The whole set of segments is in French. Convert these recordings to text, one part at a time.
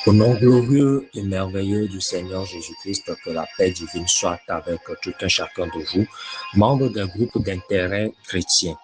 Au nom glorieux et merveilleux du Seigneur Jésus-Christ, que la paix divine soit avec tout un chacun de vous, membres d'un groupe d'intérêt chrétien.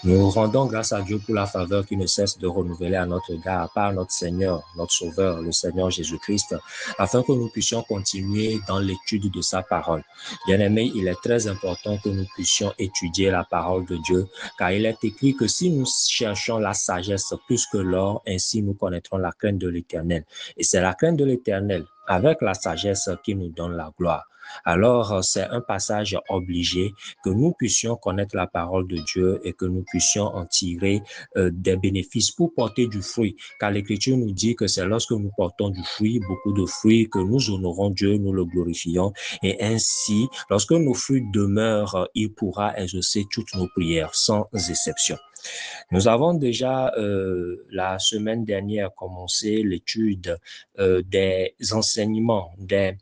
Nous rendons grâce à Dieu pour la faveur qui ne cesse de renouveler à notre égard par notre Seigneur, notre Sauveur, le Seigneur Jésus-Christ, afin que nous puissions continuer dans l'étude de sa parole. Bien-aimés, il est très important que nous puissions étudier la parole de Dieu, car il est écrit que si nous cherchons la sagesse plus que l'or, ainsi nous connaîtrons la crainte de l'Éternel. Et c'est la crainte de l'Éternel avec la sagesse qui nous donne la gloire. Alors, c'est un passage obligé que nous puissions connaître la parole de Dieu et que nous puissions en tirer des bénéfices pour porter du fruit. Car l'Écriture nous dit que c'est lorsque nous portons du fruit, beaucoup de fruits, que nous honorons Dieu, nous le glorifions. Et ainsi, lorsque nos fruits demeurent, il pourra exaucer toutes nos prières, sans exception. Nous avons déjà, la semaine dernière, commencé l'étude des enseignements, des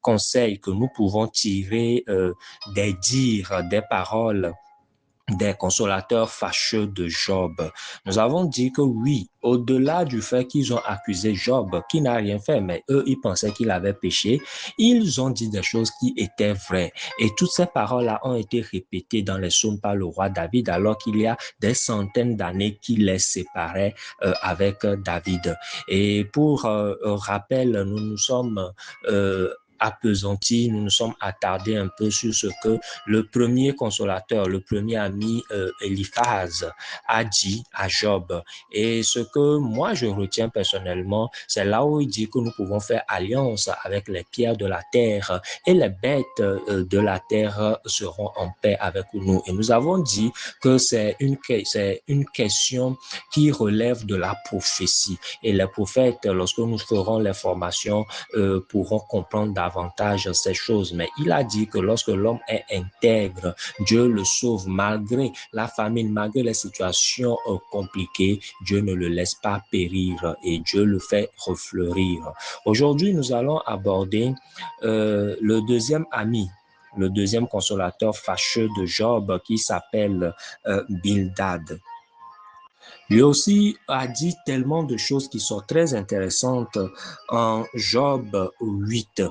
conseils que nous pouvons tirer des dires, des paroles des consolateurs fâcheux de Job. Nous avons dit que oui, au-delà du fait qu'ils ont accusé Job, qui n'a rien fait, mais eux, ils pensaient qu'il avait péché, ils ont dit des choses qui étaient vraies. Et toutes ces paroles-là ont été répétées dans les psaumes par le roi David, alors qu'il y a des centaines d'années qui les séparaient avec David. Et pour rappel, nous nous sommes appesantis, nous nous sommes attardés un peu sur ce que le premier consolateur, le premier ami Eliphaz a dit à Job. Et ce que moi je retiens personnellement, c'est là où il dit que nous pouvons faire alliance avec les pierres de la terre et les bêtes de la terre seront en paix avec nous. Et nous avons dit que c'est une question qui relève de la prophétie. Et les prophètes, lorsque nous ferons les formations, pourront comprendre davantage ces choses. Mais il a dit que lorsque l'homme est intègre, Dieu le sauve malgré la famine, malgré les situations compliquées. Dieu ne le laisse pas périr et Dieu le fait refleurir. Aujourd'hui, nous allons aborder le deuxième ami, le deuxième consolateur fâcheux de Job qui s'appelle Bildad. Lui aussi a dit tellement de choses qui sont très intéressantes en Job 8.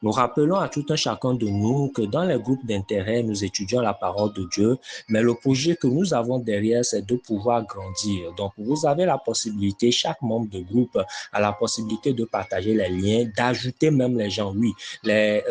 Nous rappelons à tout un chacun de nous que dans les groupes d'intérêt, nous étudions la parole de Dieu, mais le projet que nous avons derrière, c'est de pouvoir grandir. Donc, vous avez la possibilité, chaque membre de groupe a la possibilité de partager les liens, d'ajouter même les gens. Oui, les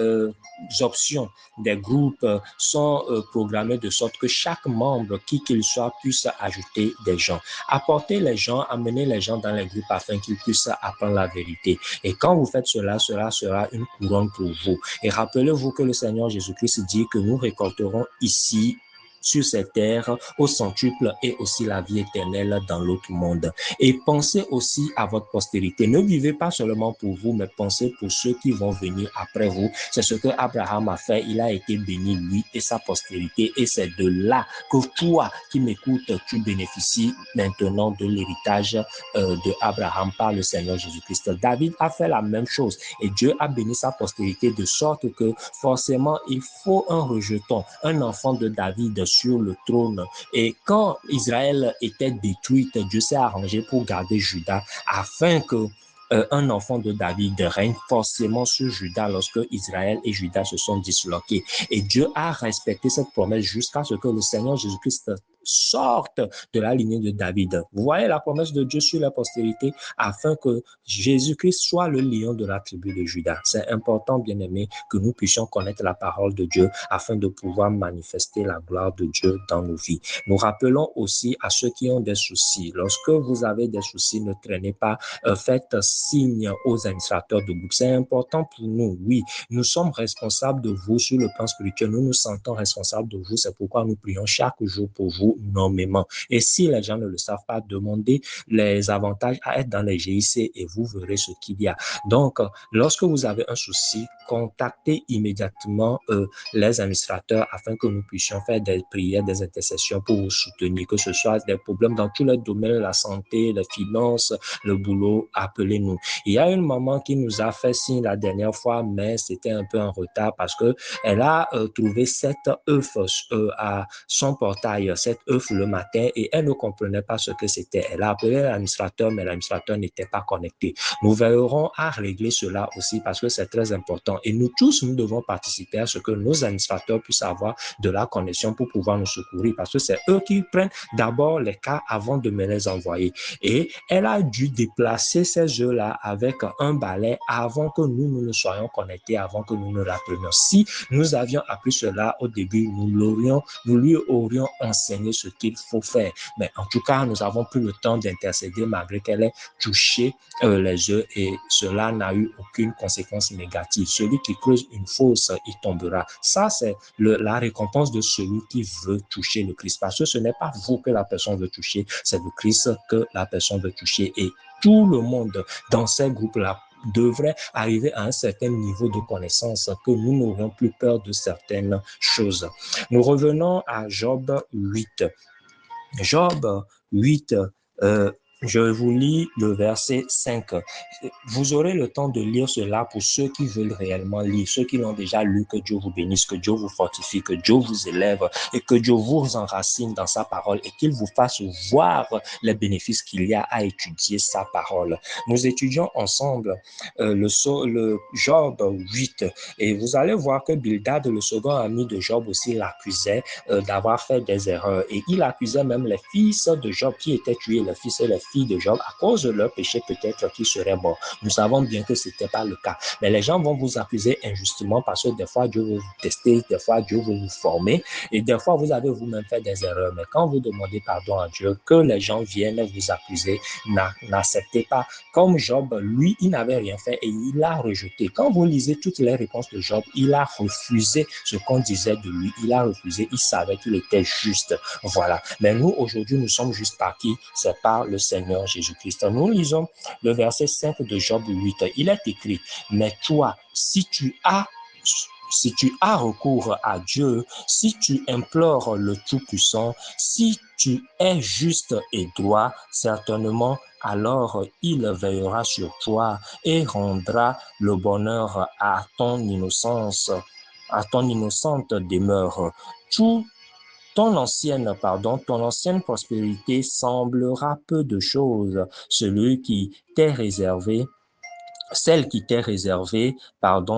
options des groupes sont programmées de sorte que chaque membre, qui qu'il soit, puisse ajouter des gens. Apporter les gens, amener les gens dans les groupes afin qu'ils puissent apprendre la vérité. Et quand vous faites cela, cela sera une couronne pour vous. Et rappelez-vous que le Seigneur Jésus-Christ dit que nous récolterons ici sur cette terre au centuple et aussi la vie éternelle dans l'autre monde. Et pensez aussi à votre postérité. Ne vivez pas seulement pour vous, mais pensez pour ceux qui vont venir après vous. C'est ce que Abraham a fait. Il a été béni, lui et sa postérité. Et c'est de là que toi qui m'écoutes, tu bénéficies maintenant de l'héritage de Abraham par le Seigneur Jésus-Christ. David a fait la même chose et Dieu a béni sa postérité de sorte que forcément il faut un rejeton, un enfant de David sur le trône. Et quand Israël était détruite, Dieu s'est arrangé pour garder Juda afin que un enfant de David règne forcément sur Juda lorsque Israël et Juda se sont disloqués. Et Dieu a respecté cette promesse jusqu'à ce que le Seigneur Jésus-Christ sorte de la lignée de David. Vous voyez la promesse de Dieu sur la postérité afin que Jésus-Christ soit le lion de la tribu de Juda. C'est important, bien-aimés, que nous puissions connaître la parole de Dieu afin de pouvoir manifester la gloire de Dieu dans nos vies. Nous rappelons aussi à ceux qui ont des soucis. Lorsque vous avez des soucis, ne traînez pas, faites signe aux administrateurs de groupe. C'est important pour nous, oui. Nous sommes responsables de vous sur le plan spirituel. Nous nous sentons responsables de vous. C'est pourquoi nous prions chaque jour pour vous nommément. Et si les gens ne le savent pas, demandez les avantages à être dans les GIC et vous verrez ce qu'il y a. Donc, lorsque vous avez un souci, contactez immédiatement les administrateurs afin que nous puissions faire des prières, des intercessions pour vous soutenir, que ce soit des problèmes dans tous les domaines, la santé, les finances, le boulot, appelez-nous. Il y a une maman qui nous a fait signe la dernière fois, mais c'était un peu en retard parce que elle a trouvé 7 œufs à son portail, 7 œuf le matin et elle ne comprenait pas ce que c'était. Elle a appelé l'administrateur, mais l'administrateur n'était pas connecté. Nous veillerons à régler cela aussi parce que c'est très important. Et nous tous, nous devons participer à ce que nos administrateurs puissent avoir de la connexion pour pouvoir nous secourir parce que c'est eux qui prennent d'abord les cas avant de me les envoyer. Et elle a dû déplacer ces œufs-là avec un balai avant que nous ne soyons connectés, avant que nous ne l'apprenions. Si nous avions appris cela au début, nous lui aurions enseigné ce qu'il faut faire. Mais en tout cas, nous n'avons plus le temps d'intercéder malgré qu'elle ait touché les œufs et cela n'a eu aucune conséquence négative. Celui qui creuse une fosse, il tombera. Ça, c'est la récompense de celui qui veut toucher le Christ. Parce que ce n'est pas vous que la personne veut toucher, c'est le Christ que la personne veut toucher. Et tout le monde dans ces groupes-là devrait arriver à un certain niveau de connaissance que nous n'aurions plus peur de certaines choses. Nous revenons à Job 8. Job 8, je vous lis le verset 5. Vous aurez le temps de lire cela pour ceux qui veulent réellement lire, ceux qui l'ont déjà lu, que Dieu vous bénisse, que Dieu vous fortifie, que Dieu vous élève et que Dieu vous enracine dans sa parole et qu'il vous fasse voir les bénéfices qu'il y a à étudier sa parole. Nous étudions ensemble le Job 8 et vous allez voir que Bildad, le second ami de Job aussi, l'accusait d'avoir fait des erreurs et il accusait même les fils de Job qui étaient tués, les fils et les filles de Job, à cause de leur péché peut-être qu'ils seraient morts. Nous savons bien que ce n'était pas le cas. Mais les gens vont vous accuser injustement parce que des fois Dieu veut vous tester, des fois Dieu veut vous former et des fois vous avez vous-même fait des erreurs. Mais quand vous demandez pardon à Dieu, que les gens viennent vous accuser, n'acceptez pas. Comme Job, lui, il n'avait rien fait et il l'a rejeté. Quand vous lisez toutes les réponses de Job, il a refusé ce qu'on disait de lui. Il a refusé, il savait qu'il était juste. Voilà. Mais nous, aujourd'hui, nous sommes juste par qui? C'est par le Seigneur Jésus-Christ. Nous lisons le verset 5 de Job 8. Il est écrit, mais toi, si tu as recours à Dieu, si tu implores le Tout-Puissant, si tu es juste et droit, certainement, alors il veillera sur toi et rendra le bonheur à ton innocence, à ton innocente demeure. Ton ancienne prospérité semblera peu de choses. Celle qui t'est réservée,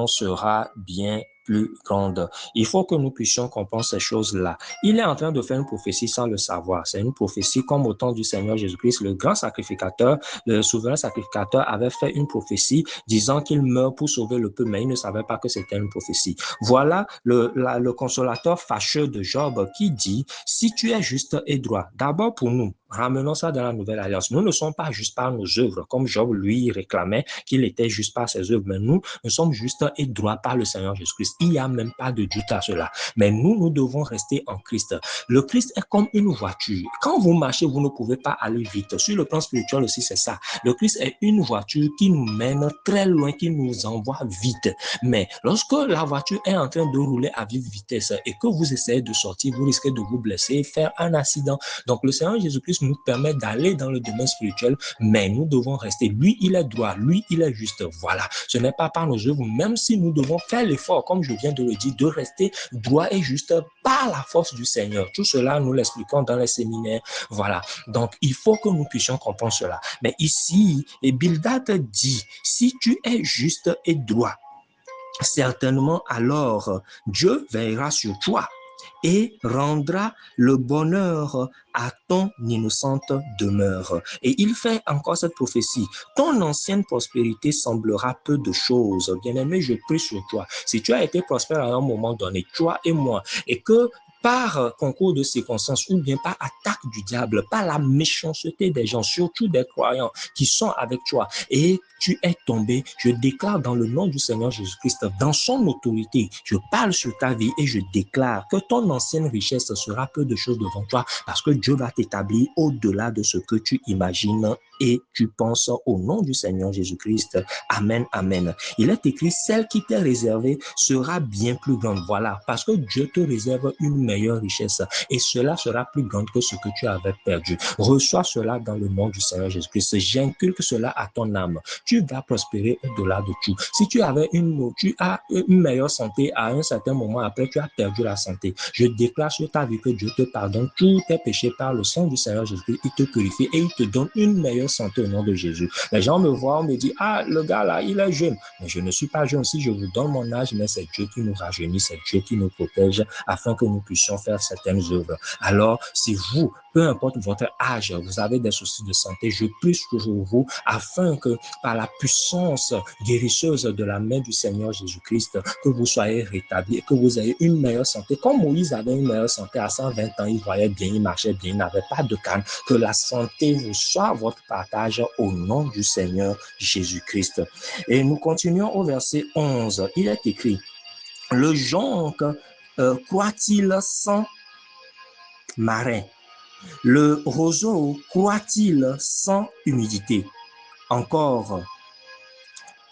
sera bien plus grande. Il faut que nous puissions comprendre ces choses-là. Il est en train de faire une prophétie sans le savoir. C'est une prophétie comme au temps du Seigneur Jésus-Christ, le grand sacrificateur, le souverain sacrificateur avait fait une prophétie disant qu'il meurt pour sauver le peuple, mais il ne savait pas que c'était une prophétie. Voilà le consolateur fâcheux de Job qui dit, si tu es juste et droit, d'abord pour nous, ramenons ça dans la nouvelle alliance. Nous ne sommes pas juste par nos œuvres, comme Job lui réclamait qu'il était juste par ses œuvres, mais nous sommes justes et droits par le Seigneur Jésus-Christ. Il n'y a même pas de doute à cela. Mais nous devons rester en Christ. Le Christ est comme une voiture. Quand vous marchez, vous ne pouvez pas aller vite. Sur le plan spirituel aussi, c'est ça. Le Christ est une voiture qui nous mène très loin, qui nous envoie vite. Mais lorsque la voiture est en train de rouler à vive vitesse et que vous essayez de sortir, vous risquez de vous blesser, faire un accident. Donc le Seigneur Jésus-Christ nous permet d'aller dans le domaine spirituel, mais nous devons rester. Lui, il est droit. Lui, il est juste. Voilà. Ce n'est pas par nos œuvres, même si nous devons faire l'effort, comme je viens de le dire, de rester droit et juste par la force du Seigneur. Tout cela, nous l'expliquons dans les séminaires. Voilà. Donc, il faut que nous puissions comprendre cela. Mais ici, Bildad dit, si tu es juste et droit, certainement alors Dieu veillera sur toi et rendra le bonheur à ton innocente demeure. Et il fait encore cette prophétie. Ton ancienne prospérité semblera peu de choses. Bien-aimé, je prie sur toi. Si tu as été prospère à un moment donné, toi et moi, et que par concours de circonstances ou bien par attaque du diable, par la méchanceté des gens, surtout des croyants qui sont avec toi, et tu es tombé, je déclare dans le nom du Seigneur Jésus-Christ, dans son autorité, je parle sur ta vie et je déclare que ton ancienne richesse sera peu de choses devant toi parce que Dieu va t'établir au-delà de ce que tu imagines et tu penses au nom du Seigneur Jésus-Christ. Amen, amen. Il est écrit, celle qui t'est réservée sera bien plus grande. Voilà, parce que Dieu te réserve une meilleure richesse et cela sera plus grand que ce que tu avais perdu. Reçois cela dans le nom du Seigneur Jésus-Christ. J'inculque cela à ton âme. Tu vas prospérer au-delà de tout. Si tu as une meilleure santé à un certain moment, après tu as perdu la santé. Je déclare sur ta vie que Dieu te pardonne tous tes péchés par le sang du Seigneur Jésus-Christ. Il te purifie et il te donne une meilleure santé au nom de Jésus. Les gens me voient, on me dit, ah, le gars là, il est jeune. Mais je ne suis pas jeune. Si je vous donne mon âge, mais c'est Dieu qui nous rajeunit, c'est Dieu qui nous protège afin que nous puissions faire certaines œuvres. Alors, si vous, peu importe votre âge, vous avez des soucis de santé, je prie sur vous afin que par la puissance guérisseuse de la main du Seigneur Jésus-Christ, que vous soyez rétablis et que vous ayez une meilleure santé. Comme Moïse avait une meilleure santé à 120 ans, il voyait bien, il marchait bien, il n'avait pas de canne. Que la santé vous soit votre partage au nom du Seigneur Jésus-Christ. Et nous continuons au verset 11. Il est écrit, le jonc croît-il sans marin? Le roseau croît-il sans humidité? Encore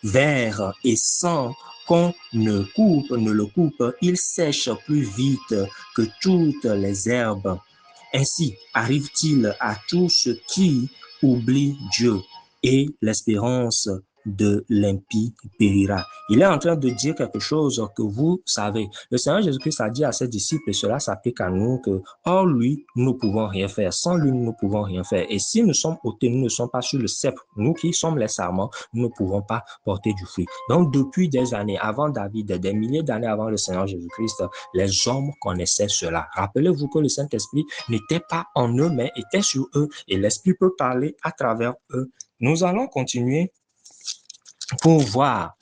vert et sans qu'on ne le coupe, il sèche plus vite que toutes les herbes. Ainsi arrive-t-il à tous ceux qui oublient Dieu et l'espérance de l'impie périra. Il est en train de dire quelque chose que vous savez. Le Seigneur Jésus-Christ a dit à ses disciples, et cela s'applique à nous, que hors lui, nous ne pouvons rien faire. Sans lui, nous ne pouvons rien faire. Et si nous sommes ôtés, nous ne sommes pas sur le sceptre. Nous qui sommes les sarments, nous ne pouvons pas porter du fruit. Donc, depuis des années, avant David, des milliers d'années avant le Seigneur Jésus-Christ, les hommes connaissaient cela. Rappelez-vous que le Saint-Esprit n'était pas en eux, mais était sur eux. Et l'Esprit peut parler à travers eux. Nous allons continuer pour voir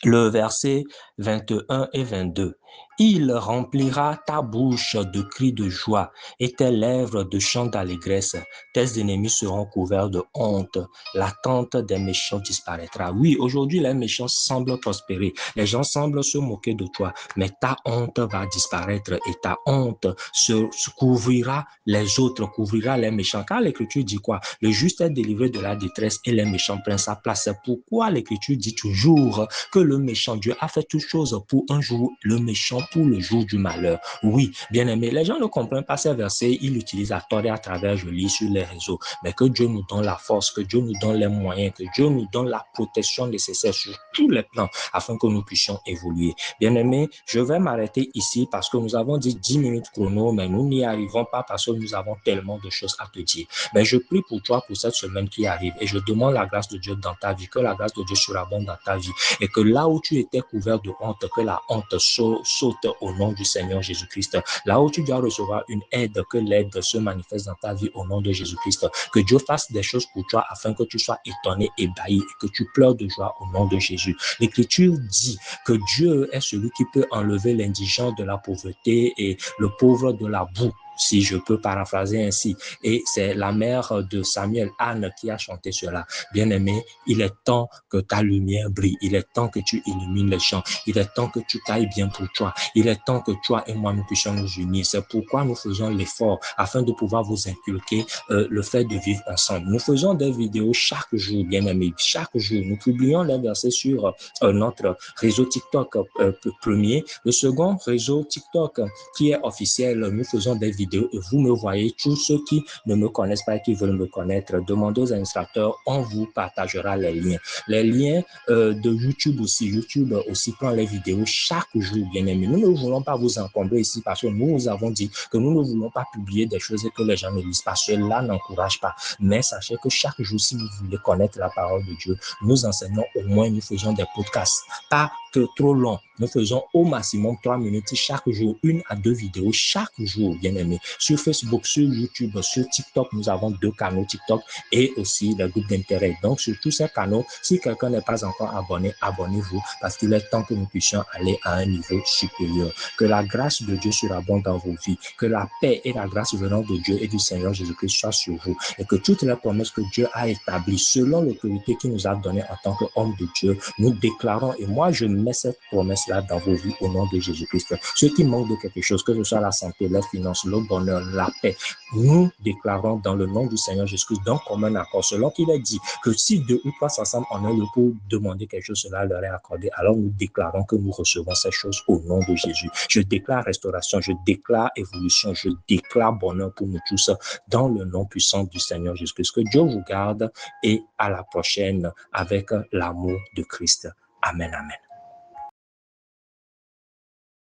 le verset 21 et 22. Il remplira ta bouche de cris de joie et tes lèvres de chants d'allégresse. Tes ennemis seront couverts de honte. La tente des méchants disparaîtra. Oui, aujourd'hui, les méchants semblent prospérer. Les gens semblent se moquer de toi. Mais ta honte va disparaître et ta honte se couvrira les autres, couvrira les méchants. Car l'Écriture dit quoi? Le juste est délivré de la détresse et les méchants prennent sa place. C'est pourquoi l'Écriture dit toujours que le méchant, Dieu a fait toutes choses pour un jour, le méchant pour le jour du malheur. Oui, bien aimé, les gens ne comprennent pas ces versets, ils l'utilisent à tort et à travers, je lis sur les réseaux. Mais que Dieu nous donne la force, que Dieu nous donne les moyens, que Dieu nous donne la protection nécessaire sur tous les plans afin que nous puissions évoluer. Bien aimé, je vais m'arrêter ici parce que nous avons dit 10 minutes chrono, mais nous n'y arrivons pas parce que nous avons tellement de choses à te dire. Mais je prie pour toi pour cette semaine qui arrive et je demande la grâce de Dieu dans ta vie, que la grâce de Dieu surabonde dans ta vie et que là où tu étais couvert de honte, que la honte saute au nom du Seigneur Jésus-Christ. Là où tu dois recevoir une aide, que l'aide se manifeste dans ta vie au nom de Jésus-Christ. Que Dieu fasse des choses pour toi afin que tu sois étonné, ébahi et que tu pleures de joie au nom de Jésus. L'Écriture dit que Dieu est celui qui peut enlever l'indigent de la pauvreté et le pauvre de la boue, si je peux paraphraser ainsi. Et c'est la mère de Samuel, Anne, qui a chanté cela. Bien-aimé, il est temps que ta lumière brille. Il est temps que tu illumines les champs. Il est temps que tu tailles bien pour toi. Il est temps que toi et moi, nous puissions nous unir. C'est pourquoi nous faisons l'effort afin de pouvoir vous inculquer le fait de vivre ensemble. Nous faisons des vidéos chaque jour, bien-aimé. Chaque jour, nous publions les versets sur notre réseau TikTok premier. Le second réseau TikTok qui est officiel, nous faisons des vidéos et vous me voyez. Tous ceux qui ne me connaissent pas et qui veulent me connaître, demandez aux administrateurs, on vous partagera les liens. Les liens de YouTube aussi. YouTube aussi prend les vidéos chaque jour, bien aimé. Nous ne voulons pas vous encombrer ici parce que nous avons dit que nous ne voulons pas publier des choses que les gens ne lisent pas. Cela n'encourage pas. Mais sachez que chaque jour, si vous voulez connaître la parole de Dieu, nous enseignons au moins, nous faisons des podcasts. Pas que trop long. Nous faisons au maximum 3 minutes chaque jour, 1 à 2 vidéos chaque jour, bien aimé. Sur Facebook, sur YouTube, sur TikTok, nous avons 2 canaux TikTok et aussi les groupes d'intérêt. Donc, sur tous ces canaux, si quelqu'un n'est pas encore abonné, abonnez-vous parce qu'il est temps que nous puissions aller à un niveau supérieur. Que la grâce de Dieu surabonde dans vos vies. Que la paix et la grâce venant de Dieu et du Seigneur Jésus-Christ soient sur vous. Et que toutes les promesses que Dieu a établies selon l'autorité qu'il nous a donnée en tant qu'homme de Dieu, nous déclarons, et moi je mets cette promesse cela dans vos vies au nom de Jésus-Christ. Ceux qui manquent de quelque chose, que ce soit la santé, la finance, le bonheur, la paix, nous déclarons dans le nom du Seigneur Jésus-Christ, d'un commun accord, selon qu'il a dit que si 2 ou 3 ensemble en un lieu pour demander quelque chose, cela leur est accordé. Alors nous déclarons que nous recevons ces choses au nom de Jésus. Je déclare restauration, je déclare évolution, je déclare bonheur pour nous tous dans le nom puissant du Seigneur Jésus-Christ. Que Dieu vous garde et à la prochaine avec l'amour de Christ. Amen, amen.